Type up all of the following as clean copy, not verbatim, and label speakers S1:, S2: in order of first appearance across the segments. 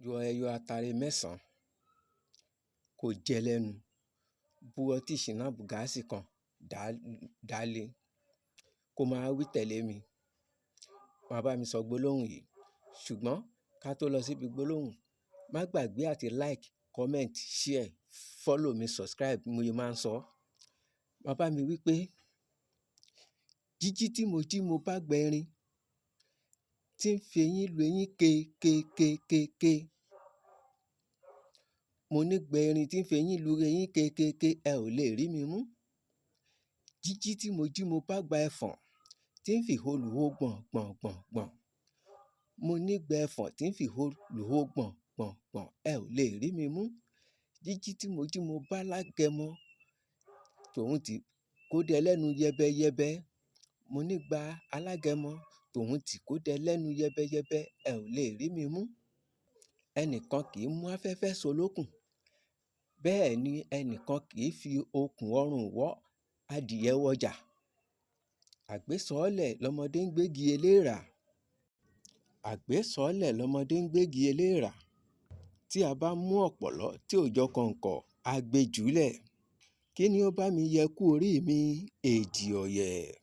S1: yọ ẹyọ atare mẹ́sàn-án kó jẹ lẹ́nu, bu ọtí ṣìnáàpù gáàsì kan dà á lé, kó máa wí tẹ̀lé mi. Máa bá mi sọ gbólóhùn yìí, ṣùgbọ́n ká tó lọ síbi gbólóhùn, má gbàgbé àti like, comment, share, follow mi, subscribe mo yẹ máa ń sọ. Máa bá mi wí pé jíjí tí mo jí mo bá gbẹ erin tí ń fi eyín lu eyín ke. Mo ní gbẹ erin tí ń fi eyín lu eyín ke, ẹ ò lè rí mi mú. Jíjí tí mo jí mo bá gba ẹfọ̀n tí ń fi ìhó lùhó gbọ̀n. Mo ní gbẹ ẹfọ̀n tí ń fi ìhó lùhó gbọ̀n, ẹ ò lè rí mi mú. Jíjí tí mo jí mo bá lágẹmọ tòun tí kó dẹ lẹ́nu yẹbẹyẹbẹ. Mo ní gba alágẹmọ tòun tí kó dẹ lẹ́nu yẹbẹyẹbẹ, ẹ ò lè rí mi mú. Ẹnìkan kì í mú afẹ́fẹ́ solókùn, bẹ́ẹ̀ ni ẹnìkan kì í fi okùn ọrùn wọ́ adìẹ wọjà. Àgbésọ̀ọ́lẹ̀ lọmọdé ń gbégi eléèrà. Àgbésọ̀ọ́lẹ̀ lọmọdé ń gbégi eléèrà. Tí a bá mú ọ̀pọ̀lọ́ tí ò jọ kọ̀ǹkọ̀, a gbé jùúlẹ̀. Kí ni ó bá mi yẹ kú orí mi? Èjì ọ̀yẹ̀.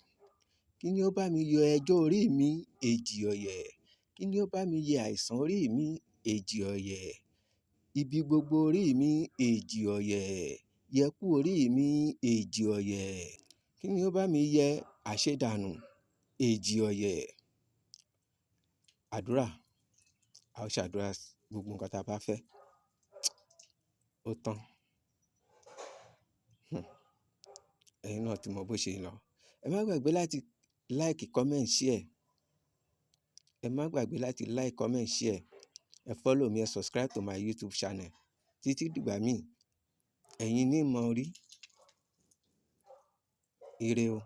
S1: Kí ni ó bá mi yọ ẹjọ́ orí mi? Èjì ọ̀yẹ̀. Kí ni ó bá mi yẹ àìsàn orí mi? Èjì ọ̀yẹ̀. Ibi gbogbo orí mi? Èjì ọ̀yẹ̀. Yẹ kú orí mi? Èjì ọ̀yẹ̀. Kí ni ó bá mi yẹ àṣedànù? Èjì ọ̀yẹ̀. Àdúrà, a ó ṣàdúrà gbogbo nǹkan tá a bá fẹ́. Ó tán. Ẹ̀yin náà ti mọ bó ṣe ń lọ. Ẹ má gbàgbé láti like, comment, share. Ẹ má gbàgbé láti like, comment, share. Ẹ follow mi, ẹ subscribe to my YouTube channel. Títí dìgbà míì, ẹ̀yin ní mọ rí. Ire o.